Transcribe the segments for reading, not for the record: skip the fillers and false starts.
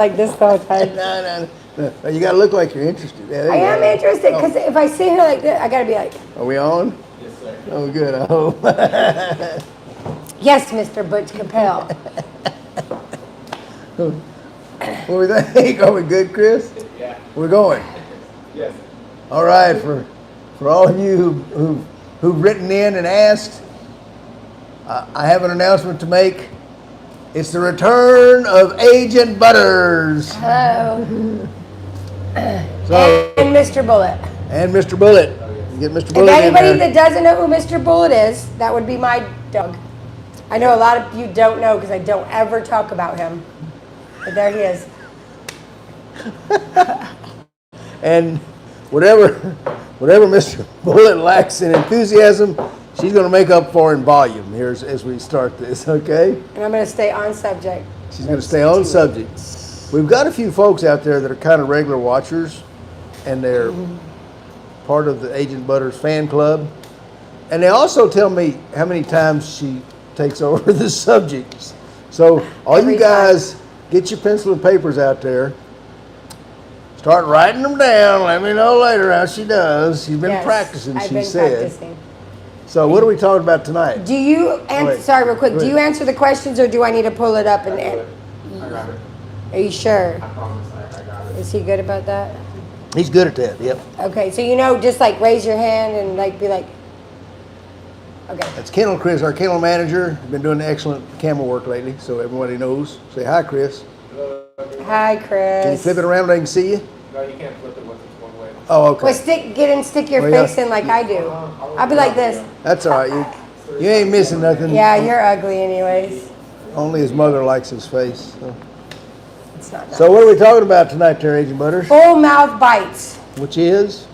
like this the whole time. No, you got to look like you're interested. Yeah, I am interested because if I sit here like this, I got to be like, Are we on? Yes, sir. Oh, good. I hope. yes, Mr. Butch Capel. What do we think? Are we good, Chris? Yeah. We're going. Yes. All right. For all of you who've written in and asked, I have an announcement to make. It's the return of Agent Butters. Hello. So, And Mr. Bullet. and Mr. Bullet. You get Mr. If Bullet in anybody there. that doesn't know who Mr. Bullet is, that would be my dog. I know a lot of you don't know because I don't ever talk about him. But there he is. And whatever Mr. Bullet lacks in enthusiasm, she's going to make up for in volume here as we start this, okay? And I'm going to stay on subject. She's going to stay on subject. We've got a few folks out there that are kind of regular watchers, and they're part of the Agent Butters fan club. And they also tell me how many times she takes over the subjects. So all Every you guys, get your pencil and papers out there. Start writing them down. Let me know later how she does. She's been Yes, practicing, I've she been said. practicing. So what are we talking about tonight? Do you, Wait, sorry real quick, go do you ahead. answer the questions or do I need to pull it up and, I got it. are you sure? I promise I got it. Is he good about that? He's good at that, yep. Okay, so just like raise your hand and like be like, okay. That's Kennel Chris, our kennel manager. Been doing excellent camera work lately, so everybody knows. Say hi, Chris. Hi, Chris. Can you flip it around so they can see you? No, you can't flip it once it's one way. Oh, okay. Well, stick your Well, yeah. face in like I do. I'll be like this. That's all right. You ain't missing nothing. Yeah, you're ugly anyways. Only his mother likes his face. So, It's not nice. so what are we talking about tonight, there, Agent Butters? Full mouth bites. Which is?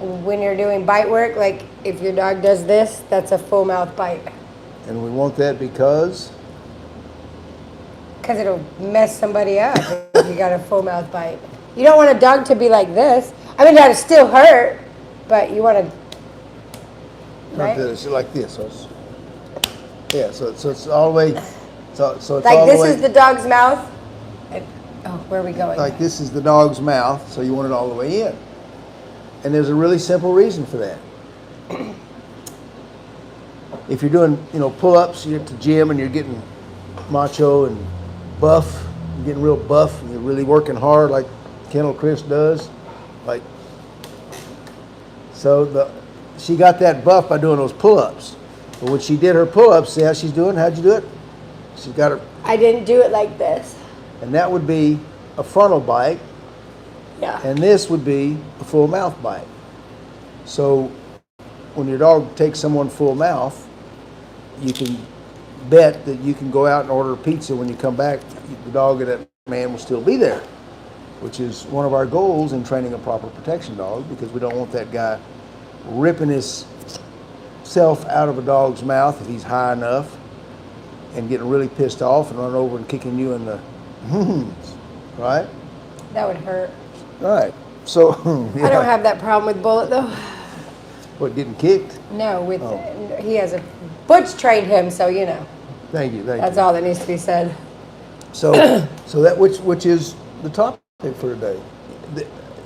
When you're doing bite work, like if your dog does this, that's a full mouth bite. And we want that because? Because it'll mess somebody up if you got a full mouth bite. You don't want a dog to be like this. I mean, that'll still hurt, but you want to, right? It's like this. So it's, yeah, so it's all the way. So it's Like all the this way. is the dog's mouth. And, oh, where are we going? Like this is the dog's mouth, so you want it all the way in. And there's a really simple reason for that. If you're doing, pull-ups, you're at the gym and you're getting macho and buff, you're getting real buff, and you're really working hard like Kennel Chris does, she got that buff by doing those pull-ups. But when she did her pull-ups, see how she's doing? How'd you do it? She's got her, I didn't do it like this. and that would be a frontal bite. Yeah. And this would be a full mouth bite. So when your dog takes someone full mouth, you can bet that you can go out and order a pizza. When you come back, the dog and that man will still be there, which is one of our goals in training a proper protection dog, because we don't want that guy ripping his self out of a dog's mouth if he's high enough and getting really pissed off and running over and kicking you in the right? That would hurt. All right. So I don't have that problem with Bullet though. What, getting kicked? No, he has a Butch trained him, so Thank you. that's all that needs to be said. So that which is the topic for today.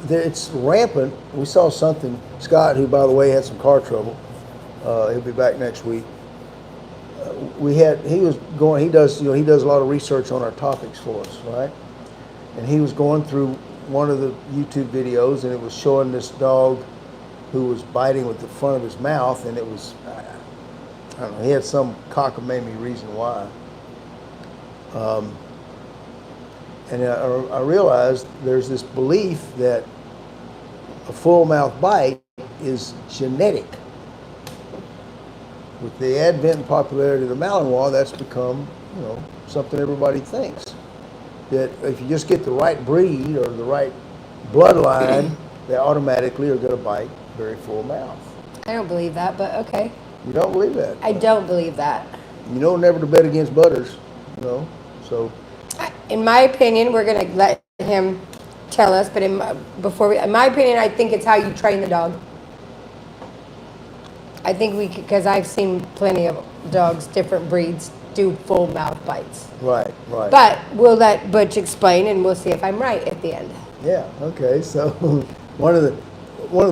It's rampant. We saw something. Scott, who by the way had some car trouble, he'll be back next week. He does a lot of research on our topics for us, right? And he was going through one of the YouTube videos, and it was showing this dog who was biting with the front of his mouth, and it was, I don't know, he had some cockamamie reason why. And I realized there's this belief that a full mouth bite is genetic. With the advent and popularity of the Malinois, that's become, something everybody thinks. That if you just get the right breed or the right bloodline, they automatically are going to bite very full mouth. I don't believe that, but okay. You don't believe that? I don't believe that. You know never to bet against Butters, so. In my opinion, we're going to let him tell us, but in my opinion, I think it's how you train the dog. I think because I've seen plenty of dogs, different breeds, do full mouth bites. Right, right. But we'll let Butch explain, and we'll see if I'm right at the end. Yeah, okay, so one of the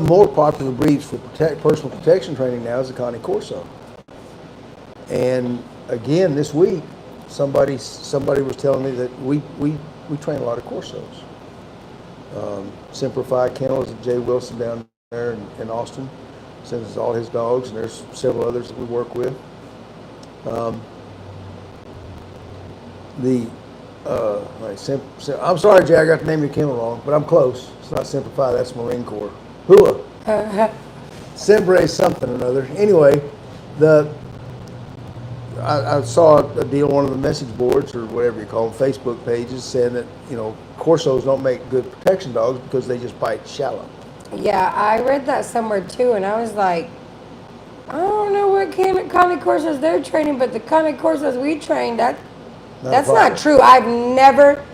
more popular breeds for personal protection training now is the Connie Corso. And again, this week, somebody was telling me that we train a lot of Corsos. Simplified Kennels at Jay Wilson down there in Austin sends us all his dogs, and there's several others that we work with. I'm sorry, Jay, I got the name of your kennel wrong, but I'm close. It's not Simplified, that's Marine Corps. Hua. Sembre something or another. Anyway, I saw a deal on one of the message boards or whatever you call them, Facebook pages, saying that, Corsos don't make good protection dogs because they just bite shallow. Yeah, I read that somewhere too, and I was like, I don't know what Connie Corsos they're training, but the Connie Corsos we train, that's not true. I've never,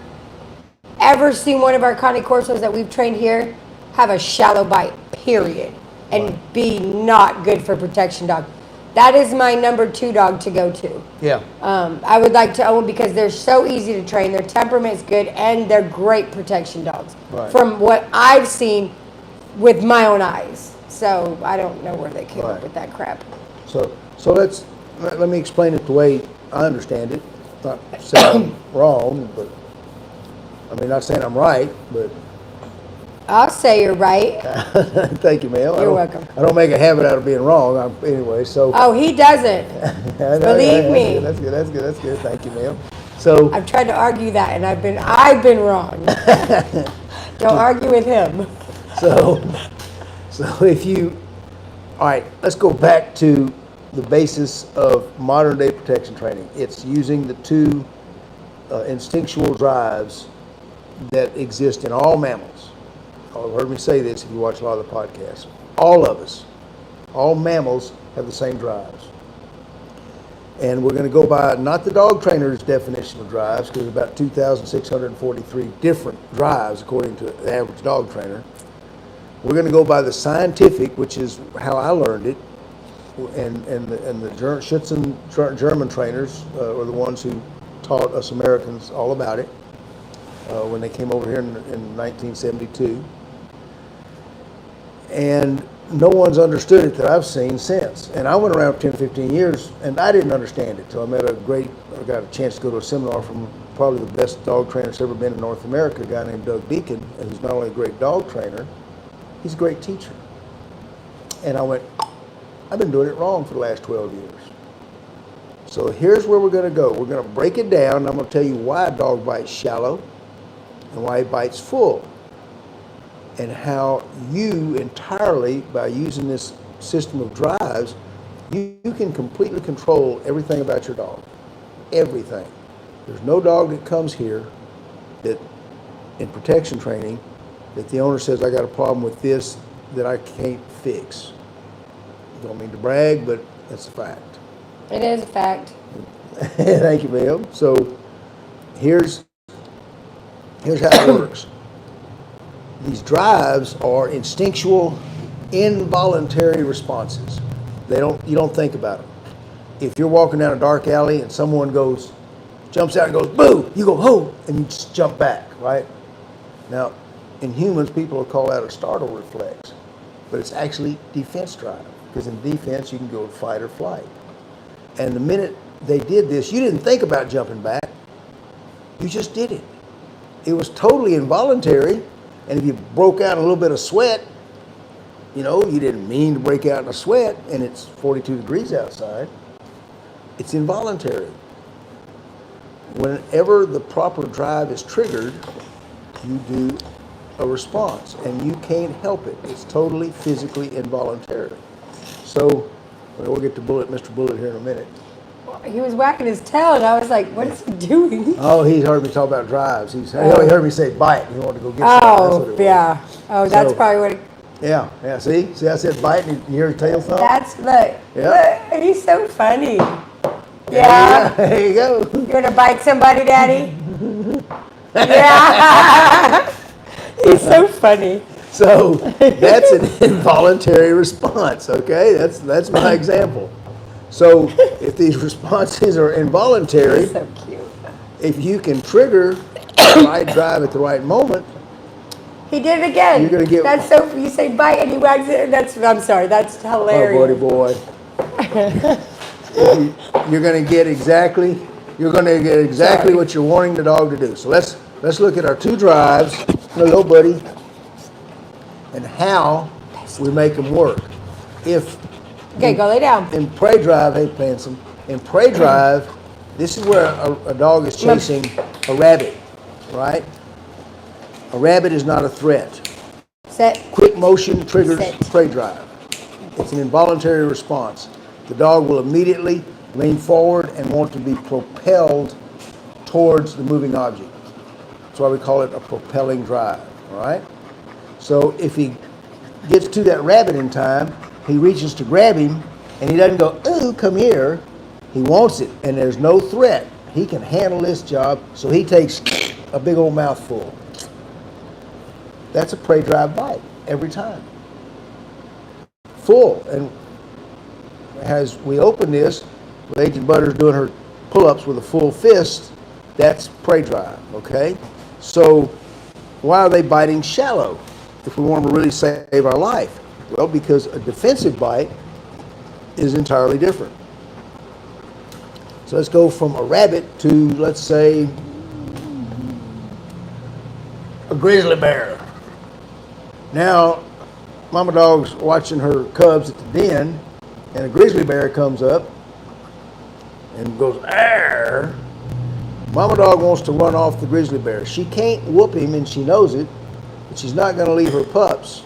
ever seen one of our Connie Corsos that we've trained here have a shallow bite, period, and be not good for protection dog. That is my number 2 dog to go to. Yeah. I would like to own because they're so easy to train. Their temperament's good, and they're great protection dogs. Right. From what I've seen with my own eyes. So I don't know where they came up with that crap. So let me explain it the way I understand it. Not saying I'm wrong, but not saying I'm right, but I'll say you're right. thank you, ma'am. You're welcome. I don't make a habit out of being wrong. Anyway, so. Oh, he doesn't. Believe me. That's good. Thank you, ma'am. So. I've tried to argue that, and I've been wrong. Don't argue with him. So all right, let's go back to the basis of modern day protection training. It's using the 2 instinctual drives that exist in all mammals. You've heard me say this if you watch a lot of the podcasts. All of us, all mammals have the same drives. And we're going to go by not the dog trainer's definition of drives, because there's about 2,643 different drives according to the average dog trainer. We're going to go by the scientific, which is how I learned it, and the Schützen German trainers were the ones who taught us Americans all about it when they came over here in 1972. And no one's understood it that I've seen since. And I went around for 10, 15 years, and I didn't understand it till I got a chance to go to a seminar from probably the best dog trainer that's ever been in North America, a guy named Doug Deacon, who's not only a great dog trainer, he's a great teacher. And I went, I've been doing it wrong for the last 12 years. So here's where we're going to go. We're going to break it down, and I'm going to tell you why a dog bites shallow and why he bites full, and how you entirely, by using this system of drives, you can completely control everything about your dog. Everything. There's no dog that comes here that, in protection training, that the owner says, I got a problem with this that I can't fix. Don't mean to brag, but that's a fact. It is a fact. Thank you, ma'am. So here's how it works. These drives are instinctual, involuntary responses. You don't think about them. If you're walking down a dark alley and someone jumps out and goes, boo, you go, ho, and you just jump back, right? Now, in humans, people will call that a startle reflex, but it's actually defense drive, because in defense, you can go fight or flight. And the minute they did this, you didn't think about jumping back. You just did it. It was totally involuntary, and if you broke out a little bit of sweat, you didn't mean to break out in a sweat, and it's 42 degrees outside, it's involuntary. Whenever the proper drive is triggered, you do a response, and you can't help it. It's totally physically involuntary. So, we'll get to Mr. Bullet here in a minute. He was whacking his tail, and I was like, what is he doing? Oh, he heard me talk about drives. He heard me say bite. He wanted to go get something. Oh, yeah. Oh, that's probably what it... Yeah. See, I said bite, and you hear his tail thump? Look, he's so funny. Yeah. There you go. You want to bite somebody, Daddy? Yeah. He's so funny. So that's an involuntary response, okay? That's my example. So if these responses are involuntary, So cute. if you can trigger the right drive at the right moment, He did it again. You're gonna get- That's so. You say bite and he wags it. I'm sorry. That's oh, hilarious. buddy boy, you're going to get exactly Sorry. what you're wanting the dog to do. So let's look at our two drives, hello buddy, and how we make them work. If Okay, go lay down. in prey drive, hey Pansum, in prey drive, this is where a dog is chasing a rabbit, right? A rabbit is not a threat. Sit. Quick motion triggers Sit. prey drive. It's an involuntary response. The dog will immediately lean forward and want to be propelled towards the moving object. That's why we call it a propelling drive, all right? So if he gets to that rabbit in time, he reaches to grab him, and he doesn't go, ooh, come here. He wants it, and there's no threat. He can handle this job, so he takes a big old mouthful. That's a prey drive bite every time. Full. And as we open this, with Agent Butters doing her pull-ups with a full fist, that's prey drive, okay? So why are they biting shallow if we want them to really save our life? Well, because a defensive bite is entirely different. So let's go from a rabbit to, let's say, a grizzly bear. Now, mama dog's watching her cubs at the den, and a grizzly bear comes up and goes, "Arr!" Mama dog wants to run off the grizzly bear. She can't whoop him, and she knows it, but she's not going to leave her pups.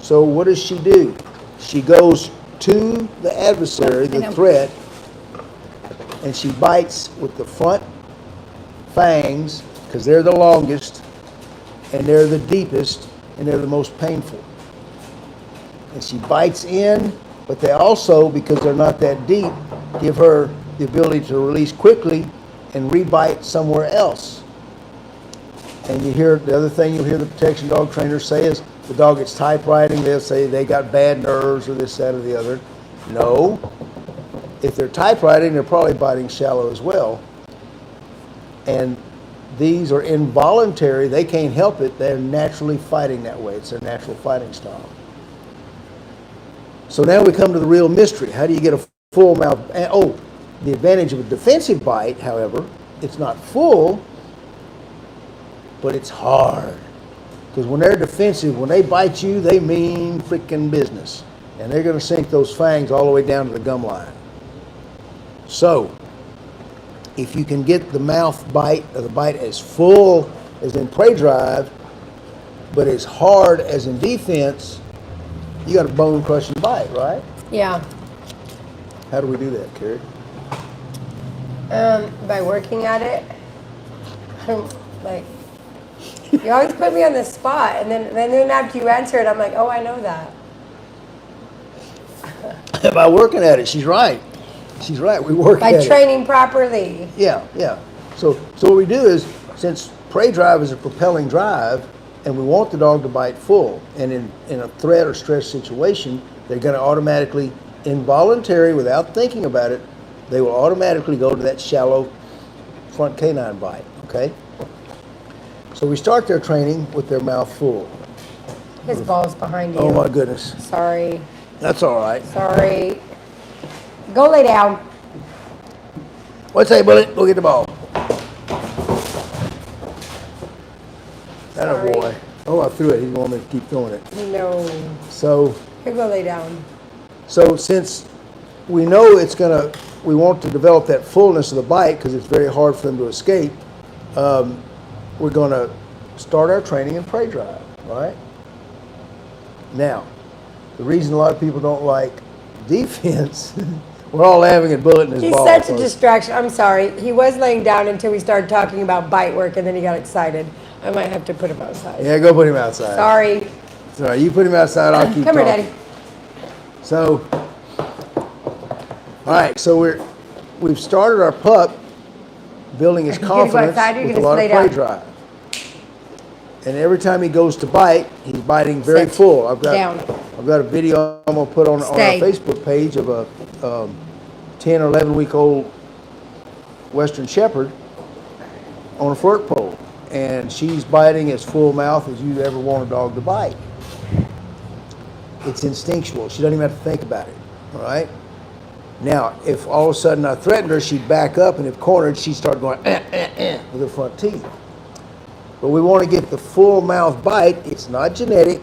So what does she do? She goes to the adversary, the threat, and she bites with the front fangs, because they're the longest, and they're the deepest, and they're the most painful. And she bites in, but they also, because they're not that deep, give her the ability to release quickly and rebite somewhere else. And you hear, the other thing you'll hear the protection dog trainers say is, the dog gets typewriting, they'll say they got bad nerves or this, that, or the other. No. If they're typewriting, they're probably biting shallow as well. And these are involuntary, they can't help it, they're naturally fighting that way. It's their natural fighting style. So now we come to the real mystery. How do you get a full mouth? Oh, the advantage of a defensive bite, however, it's not full, but it's hard. Because when they're defensive, when they bite you, they mean freaking business. And they're going to sink those fangs all the way down to the gum line. So, if you can get the mouth bite, or the bite as full as in prey drive, but as hard as in defense, you got a bone-crushing bite, right? Yeah. How do we do that, Carrie? By working at it. Like, you always put me on the spot, and then after you answer it, I'm like, oh, I know that. By working at it, she's right. She's right. We work By at it. training properly. Yeah, yeah. So what we do is, since prey drive is a propelling drive, and we want the dog to bite full, and in a threat or stress situation, they're going to automatically, involuntary, without thinking about it, they will automatically go to that shallow front canine bite, okay? So we start their training with their mouth full. His ball's behind you. Oh my goodness. Sorry. That's all right. Sorry. Go lay down. What's that, Bullet? Go get the ball. That a Sorry. boy. Oh, I threw it. He wanted me to keep throwing it. No. So Here, go lay down. since we know we want to develop that fullness of the bite because it's very hard for them to escape, we're going to start our training in prey drive, right? Now, the reason a lot of people don't like defense, we're all laughing at Bullet and his He's ball. such a distraction. I'm sorry. He was laying down until we started talking about bite work, and then he got excited. I might have to put him outside. Yeah, go put him outside. Sorry. It's all right. You put him outside, I'll keep Come here, talking. Daddy. So, all right, so we've started our pup building his Are you gonna go confidence outside or you with a gonna lot lay of prey down? drive. And every time he goes to bite, he's biting very Sit full. I've got down. a video I'm gonna put on our Stay. Facebook page of 10 or 11-week-old Western Shepherd on a flirt pole, and she's biting as full mouth as you'd ever want a dog to bite. It's instinctual. She doesn't even have to think about it, all right? Now, if all of a sudden I threatened her, she'd back up, and if cornered, she'd start going, with her front teeth. But we want to get the full mouth bite. It's not genetic.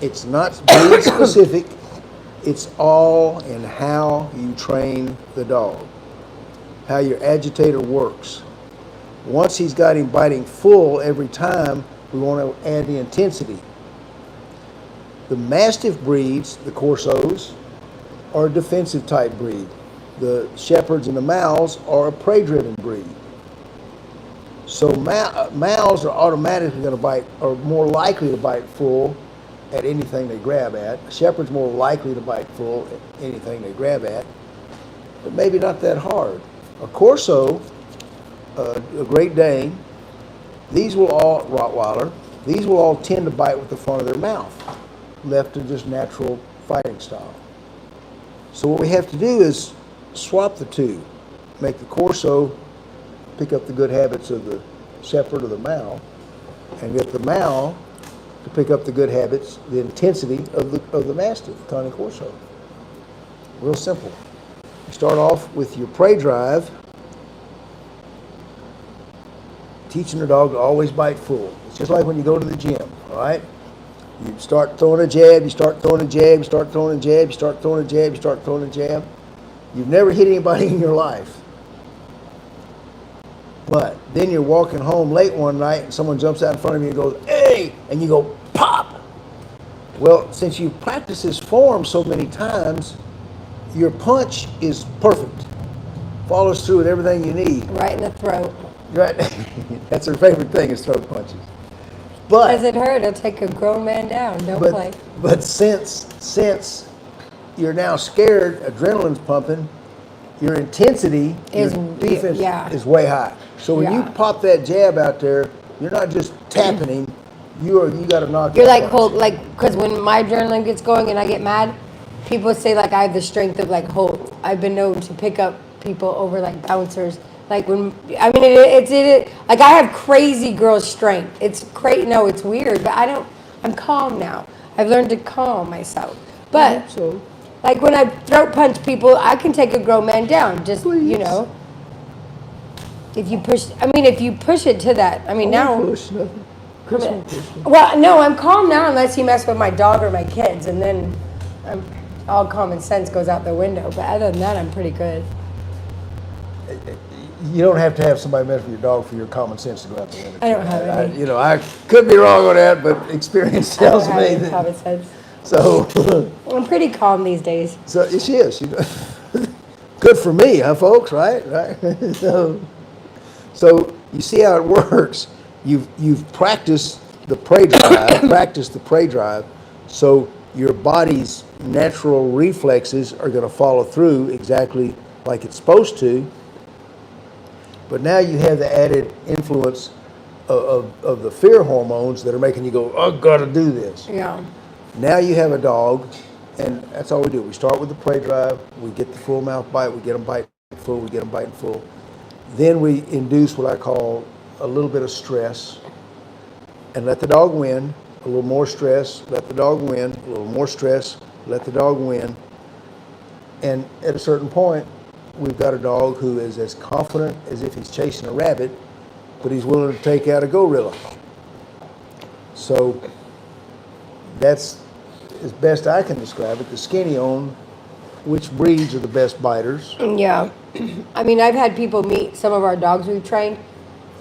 It's not breed specific. It's all in how you train the dog, how your agitator works. Once he's got him biting full every time, we want to add the intensity. The Mastiff breeds, the Corsos, are a defensive type breed. The Shepherds and the Mals are a prey-driven breed. So Mals are automatically going to bite, or more likely to bite full at anything they grab at. A Shepherd's more likely to bite full at anything they grab at, but maybe not that hard. A Corso, a Great Dane, these will all, Rottweiler, these will all tend to bite with the front of their mouth, left to just natural fighting style. So what we have to do is swap the two, make the Corso pick up the good habits of the Shepherd or the Mal, and get the Mal to pick up the good habits, the intensity of the Mastiff, the Cane Corso. Real simple. You start off with your prey drive, teaching the dog to always bite full. It's just like when you go to the gym, all right? You start throwing a jab, you start throwing a jab, you start throwing a jab, you start throwing a jab, you start throwing a jab. You've never hit anybody in your life. But then you're walking home late one night and someone jumps out in front of you and goes, "Hey!" and you go, "Pop!" Well, since you've practiced this form so many times, your punch is perfect. Follows through with everything you need. Right in the throat. Right. That's her favorite thing is throat punches. But Does it hurt? It'll take a grown man down. Don't play. But since you're now scared, adrenaline's pumping, your intensity, your defense is way high. So when you pop that jab out there, you're not just tapping him, you got to knock. You're like Hulk, because when my adrenaline gets going and I get mad, people say like I have the strength of like Hulk. I've been known to pick up people over like bouncers. Like it's like I have crazy girl strength. It's crazy. No, it's weird, but I'm calm now. I've learned to calm myself. But like when I throat punch people, I can take a grown man down. Just if you push it to that. I mean now. Push nothing. Chris won't push nothing. Well, no, I'm calm now unless you mess with my dog or my kids, and then all common sense goes out the window. But other than that, I'm pretty good. You don't have to have somebody mess with your dog for your common sense to go out the window. I don't have any. I could be wrong on that, but experience tells me that. Common sense. So I'm pretty calm these days. So she is. Good for me, huh, folks? Right. So you see how it works. You've practiced the prey drive, so your body's natural reflexes are going to follow through exactly like it's supposed to. But now you have the added influence of the fear hormones that are making you go, "Oh, I've got to do this." Yeah. Now you have a dog, and that's all we do. We start with the prey drive. We get the full mouth bite. We get them biting full. We get them biting full. Then we induce what I call a little bit of stress and let the dog win. A little more stress, let the dog win. A little more stress, let the dog win. And at a certain point, we've got a dog who is as confident as if he's chasing a rabbit, but he's willing to take out a gorilla. So that's as best I can describe it. The skinny on which breeds are the best biters. Yeah. I mean, I've had people meet some of our dogs we've trained.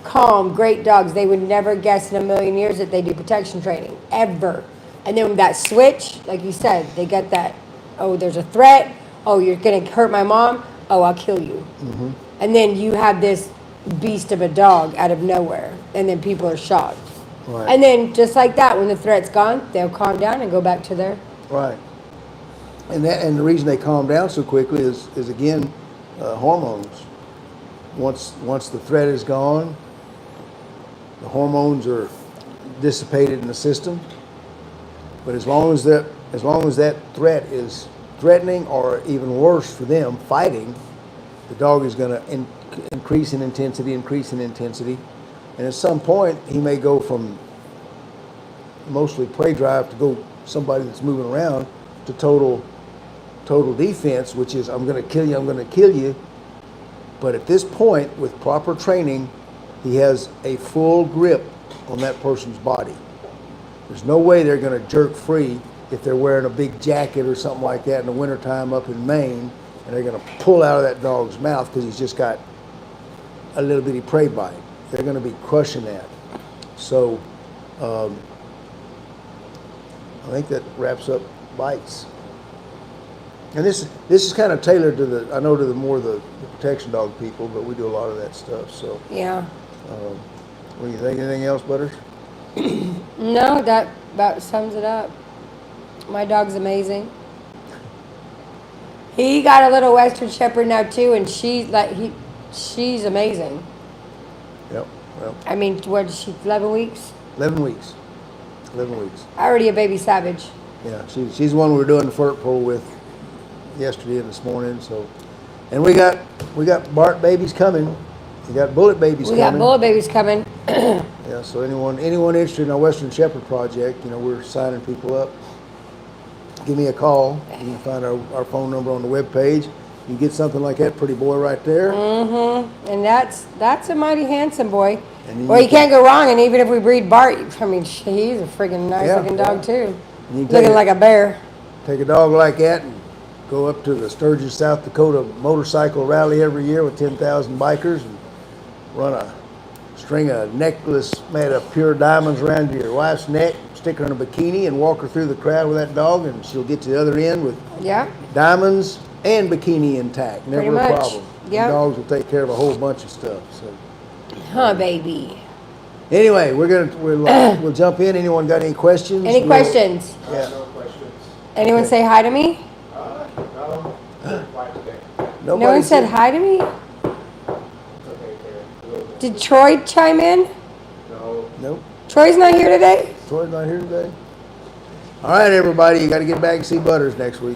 Calm, great dogs. They would never guess in a million years that they do protection training, ever. And then that switch, like you said, they get that, oh, there's a threat. Oh, you're going to hurt my mom. Oh, I'll kill you. Mm-hmm. And then you have this beast of a dog out of nowhere. And then people are shocked. Right. And then just like that, when the threat's gone, they'll calm down and go back to their... Right. And the reason they calm down so quickly is again, hormones. Once the threat is gone, the hormones are dissipated in the system. But as long as that threat is threatening, or even worse for them, fighting, the dog is going to increase in intensity, and at some point he may go from mostly prey drive to go somebody that's moving around to total defense, which is I'm going to kill you. But at this point, with proper training, he has a full grip on that person's body. There's no way they're going to jerk free if they're wearing a big jacket or something like that in the wintertime up in Maine, and they're going to pull out of that dog's mouth because he's just got a little bitty prey bite. They're going to be crushing that. So I think that wraps up bites. And this is kind of tailored to the the protection dog people, but we do a lot of that stuff. So Yeah. what do you think? Anything else, Butters? No, that about sums it up. My dog's amazing. He got a little Western Shepherd now too, and she's amazing. Yep. Well, I mean, what is she? 11 weeks. 11 weeks. 11 weeks. Already a baby savage. Yeah, she's the one we were doing the flirt poll with yesterday and this morning. So, and we got Bart babies coming. We got Bullet babies We coming. got bullet babies coming. Yeah. So anyone interested in our Western Shepherd project, we're signing people up. Give me a call. You can find our phone number on the webpage. You get something like that pretty boy right there. Mm-hmm. And that's a mighty handsome boy. And Well, you can't go wrong. And even if we breed Bart, I mean, he's a friggin' nice looking dog too. And you can Looking like a bear. take a dog like that and go up to the Sturgis, South Dakota motorcycle rally every year with 10,000 bikers and run a string a necklace made of pure diamonds around your wife's neck, stick her in a bikini, and walk her through the crowd with that dog, and she'll get to the other end with Yeah. diamonds and bikini intact. Never Pretty a much. problem. Yep. And dogs will take care of a whole bunch of stuff. So Huh, baby. anyway, we'll jump in. Anyone got any questions? Any questions? Yeah. No questions. Anyone Okay. say hi to me? No. Quiet today. No one said hi to me? It's okay, Karen. Did Troy chime in? No. Nope. Troy's not here today? Troy's not here today. All right, everybody, you got to get back and see Butters next week.